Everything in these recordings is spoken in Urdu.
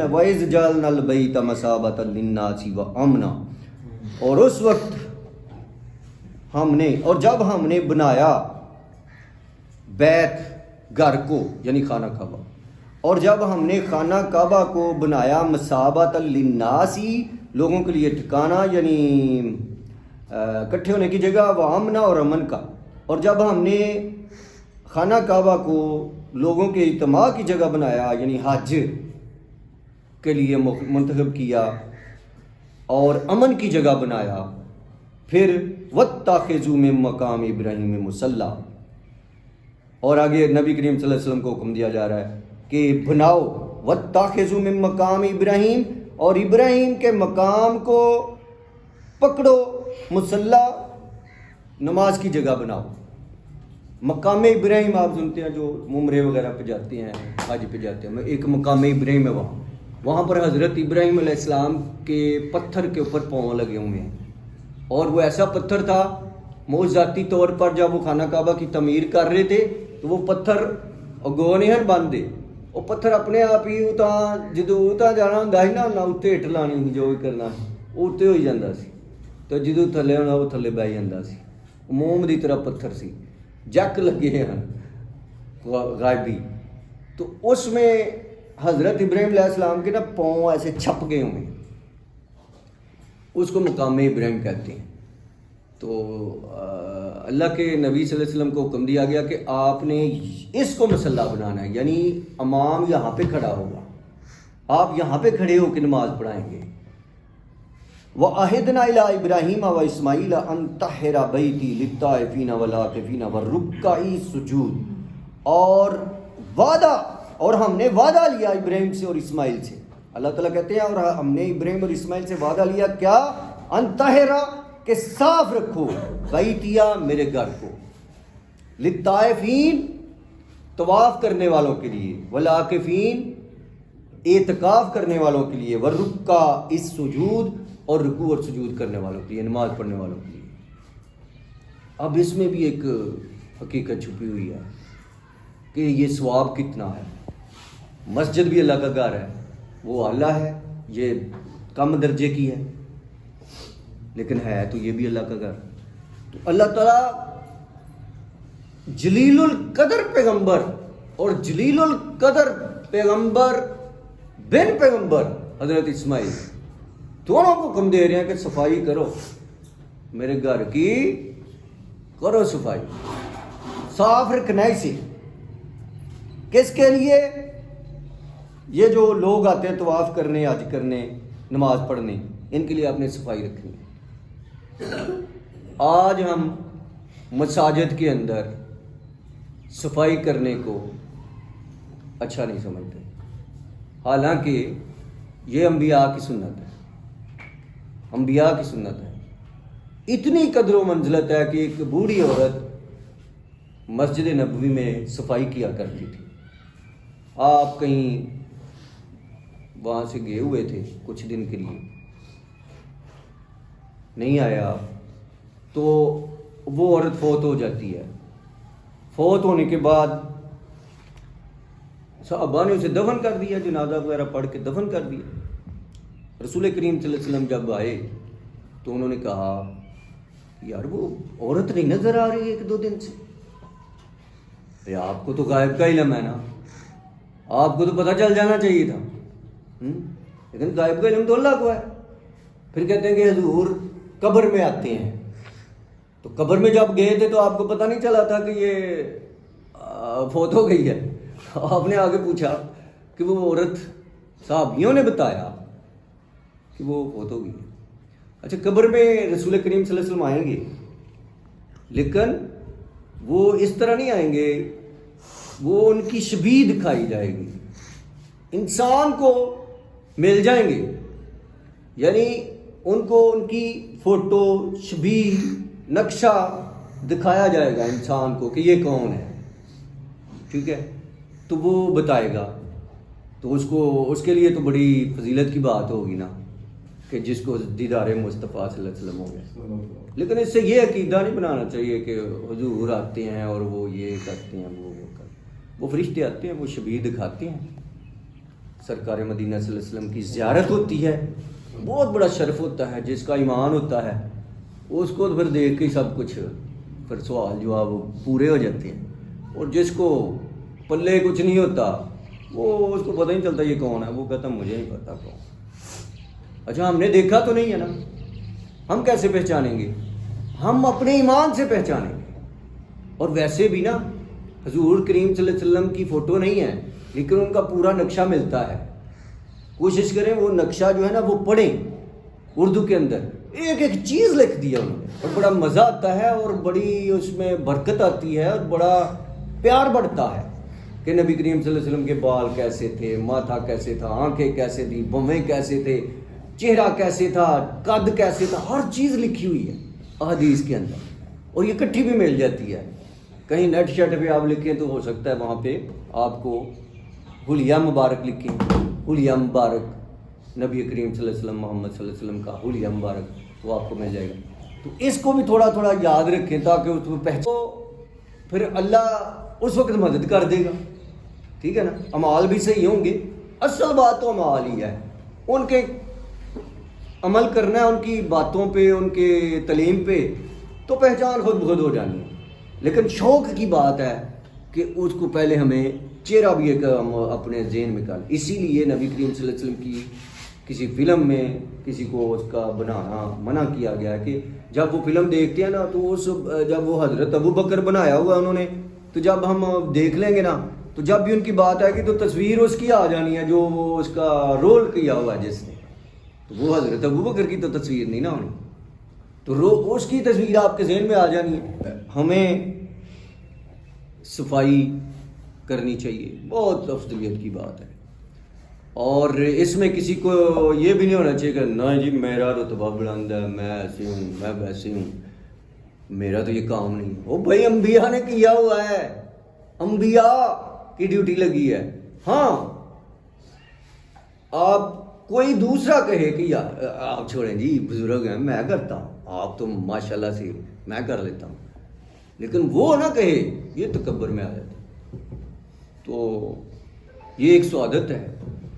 وَإِذْ جَعَلْنَا الْبَيْتَ مَثَابَةً لِلنَّاسِ وَأَمْنًا، اور اس وقت ہم نے، اور جب ہم نے بنایا بیت گھر کو یعنی خانہ کعبہ، اور جب ہم نے خانہ کعبہ کو بنایا مثابۃ للناس لوگوں کے لیے ٹھکانہ یعنی اکٹھے ہونے کی جگہ، وامنا اور امن کا، اور جب ہم نے خانہ کعبہ کو لوگوں کے اجتماع کی جگہ بنایا یعنی حج کے لیے منتخب کیا اور امن کی جگہ بنایا، پھر واتخذوا من مقام ابراہیم مصلی، اور آگے نبی کریم صلی اللہ علیہ وسلم کو حکم دیا جا رہا ہے کہ بناؤ واتخذوا من مقام ابراہیم، اور ابراہیم کے مقام کو پکڑو، مصلی نماز کی جگہ بناؤ۔ مقام ابراہیم آپ سنتے ہیں جو عمرے وغیرہ پہ جاتے ہیں، حج پہ جاتے ہیں، ایک مقام ابراہیم ہے وہاں پر حضرت ابراہیم علیہ السلام کے پتھر کے اوپر پاؤں لگے ہوئے ہیں، اور وہ ایسا پتھر تھا موجزاتی طور پر جب وہ خانہ کعبہ کی تعمیر کر رہے تھے تو وہ پتھر گونہن باندھے، وہ پتھر اپنے آپ ہی جدو جانا ہوں ہی نہ اتنے ہٹ لانی جو بھی کرنا وہ اتنے ہو جاتا سی، تو جدو تھلے ہونا وہ تھلے بہ جاتا سی، موم دی طرح پتھر سی، جک لگے ہیں غائبی، تو اس میں حضرت ابراہیم علیہ السلام کے نا پاؤں ایسے چھپ گئے ہوئے، اس کو مقام ابراہیم کہتے ہیں۔ تو اللہ کے نبی صلی اللہ علیہ وسلم کو حکم دیا گیا کہ آپ نے اس کو مصلی بنانا ہے، یعنی امام یہاں پہ کھڑا ہوگا، آپ یہاں پہ کھڑے ہو کے نماز پڑھائیں گے۔ وَعَهِدْنَا إِلَىٰ إِبْرَاهِيمَ وَإِسْمَاعِيلَ أَن طَهِّرَ بَيْتِي لِلطَّائِفِينَ وَالْعَاكِفِينَ وَالرُّكَّعِ السُّجُودِ، اور ہم نے وعدہ لیا ابراہیم سے اور اسماعیل سے، اللہ تعالیٰ کہتے ہیں اور ہم نے ابراہیم اور اسماعیل سے وعدہ لیا کیا، ان طاہرہ کہ صاف رکھو، بیتیا میرے گھر کو، للطائفین طواف کرنے والوں کے لیے، والعاکفین اعتکاف کرنے والوں کے لیے، والرکع السجود اور رکوع اور سجود کرنے والوں کے لیے، نماز پڑھنے والوں کے لیے۔ اب اس میں بھی ایک حقیقت چھپی ہوئی ہے کہ یہ ثواب کتنا ہے۔ مسجد بھی اللہ کا گھر ہے، وہ اللہ ہے، یہ کم درجے کی ہے، لیکن ہے تو یہ بھی اللہ کا گھر۔ تو اللہ تعالیٰ جلیل القدر پیغمبر اور جلیل القدر پیغمبر بن پیغمبر حضرت اسماعیل دونوں کو حکم دے رہے ہیں کہ صفائی کرو، میرے گھر کی کرو صفائی، صاف رکھنا اسے۔ کس کے لیے؟ یہ جو لوگ آتے ہیں طواف کرنے، حج کرنے، نماز پڑھنے، ان کے لیے آپ نے صفائی رکھنی ہے۔ آج ہم مساجد کے اندر صفائی کرنے کو اچھا نہیں سمجھتے، حالانکہ یہ انبیاء کی سنت ہے، انبیاء کی سنت ہے۔ اتنی قدر و منزلت ہے کہ ایک بوڑھی عورت مسجد نبوی میں صفائی کیا کرتی تھی۔ آپ کہیں وہاں سے گئے ہوئے تھے کچھ دن کے لیے، نہیں آیا تو وہ عورت فوت ہو جاتی ہے۔ فوت ہونے کے بعد صحابہ نے اسے دفن کر دیا، جنازہ وغیرہ پڑھ کے دفن کر دیا۔ رسول کریم صلی اللہ علیہ وسلم جب آئے تو انہوں نے کہا یار وہ عورت نہیں نظر آ رہی ہے ایک دو دن سے، آپ کو تو غائب کا علم ہے نا، آپ کو تو پتہ چل جانا چاہیے تھا، لیکن غائب کا علم تو اللہ کو ہے۔ پھر کہتے ہیں کہ حضور قبر میں آتے ہیں، تو قبر میں جب گئے تھے تو آپ کو پتہ نہیں چلا تھا کہ یہ فوت ہو گئی ہے؟ آپ نے آگے پوچھا کہ وہ عورت، صحابیوں نے بتایا کہ وہ فوت ہو گئی ہے۔ اچھا، قبر میں رسول کریم صلی اللہ علیہ وسلم آئیں گے، لیکن وہ اس طرح نہیں آئیں گے، وہ ان کی شبیہ دکھائی جائے گی، انسان کو مل جائیں گے، یعنی ان کو ان کی فوٹو، شبیہ، نقشہ دکھایا جائے گا انسان کو کہ یہ کون ہے، ٹھیک ہے؟ تو وہ بتائے گا، تو اس کے لیے تو بڑی فضیلت کی بات ہوگی نا کہ جس کو دیدار مصطفیٰ صلی اللہ علیہ وسلم ہو گیا۔ لیکن اس سے یہ عقیدہ نہیں بنانا چاہیے کہ حضور آتے ہیں اور وہ یہ کرتے ہیں، وہ فرشتے آتے ہیں، وہ شبیہ دکھاتے ہیں، سرکار مدینہ صلی اللہ علیہ وسلم کی زیارت ہوتی ہے، بہت بڑا شرف ہوتا ہے. جس کا ایمان ہوتا ہے اس کو پھر دیکھ کے سب کچھ پھر سوال جواب پورے ہو جاتے ہیں، اور جس کو پلے کچھ نہیں ہوتا وہ اس کو پتہ نہیں چلتا یہ کون ہے، وہ کہتا مجھے نہیں پتا کون. اچھا ہم نے دیکھا تو نہیں ہے نا، ہم کیسے پہچانیں گے؟ ہم اپنے ایمان سے پہچانیں گے. اور ویسے بھی نا حضور کریم صلی اللہ علیہ وسلم کی فوٹو نہیں ہے لیکن ان کا پورا نقشہ ملتا ہے. کوشش کریں وہ نقشہ جو ہے نا وہ پڑھیں، اردو کے اندر ایک ایک چیز لکھ دیا انہوں نے، اور بڑا مزہ آتا ہے اور بڑی اس میں برکت آتی ہے اور بڑا پیار بڑھتا ہے کہ نبی کریم صلی اللہ علیہ وسلم کے بال کیسے تھے، ماتھا کیسے تھا، آنکھیں کیسے تھیں، بھویں کیسے تھے، چہرہ کیسے تھا، قد کیسے تھا، ہر چیز لکھی ہوئی ہے احادیث کے اندر. اور یہ کٹھی بھی مل جاتی ہے. کہیں نیٹ شیٹ پہ آپ لکھیں تو ہو سکتا ہے وہاں پہ آپ کو حلیہ مبارک لکھیں، حلیہ مبارک نبی کریم صلی اللہ علیہ وسلم محمد صلی اللہ علیہ وسلم کا حلیہ مبارک وہ آپ کو مل جائے گا. تو اس کو بھی تھوڑا تھوڑا یاد رکھیں تاکہ اس کو پہچان، پھر اللہ اس وقت مدد کر دے گا. ٹھیک ہے نا، اعمال بھی صحیح ہوں گے. اصل بات تو اعمال ہی ہے، ان کے عمل کرنا ہے، ان کی باتوں پہ، ان کے تعلیم پہ، تو پہچان خود بخود ہو جانی ہے. لیکن شوق کی بات ہے کہ اس کو پہلے ہمیں چہرہ بھی ایک اپنے ذہن میں کر. اسی لیے نبی کریم صلی اللہ علیہ وسلم کی کسی فلم میں کسی کو اس کا بنانا منع کیا گیا ہے کہ جب وہ فلم دیکھتے ہیں نا تو جب وہ حضرت ابو بکر بنایا ہوا انہوں نے، تو جب ہم دیکھ لیں گے نا تو جب بھی ان کی بات آئے گی تو تصویر اس کی آ جانی ہے جو وہ اس کا رول کیا ہوا ہے جس نے. تو وہ حضرت ابو بکر کی تو تصویر نہیں نا ہونی، تو اس کی تصویر آپ کے ذہن میں آ جانی ہے. ہمیں صفائی کرنی چاہیے، بہت افضلیت کی بات ہے. اور اس میں کسی کو یہ بھی نہیں ہونا چاہیے کہ نہ جی میرا رتبہ بلند ہے، میں ایسے ہوں، میں ویسے ہوں، میرا تو یہ کام نہیں. وہ بھائی انبیاء نے کیا ہوا ہے، انبیاء کی ڈیوٹی لگی ہے. ہاں آپ کوئی دوسرا کہے کہ یار آپ چھوڑیں جی بزرگ ہیں میں کرتا ہوں، آپ تو ماشاءاللہ سے میں کر لیتا ہوں، لیکن وہ نہ کہے، یہ تکبر میں آ جاتا. تو یہ ایک سعادت ہے،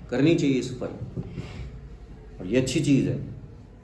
کرنی چاہیے صفائی، اور یہ اچھی چیز ہے.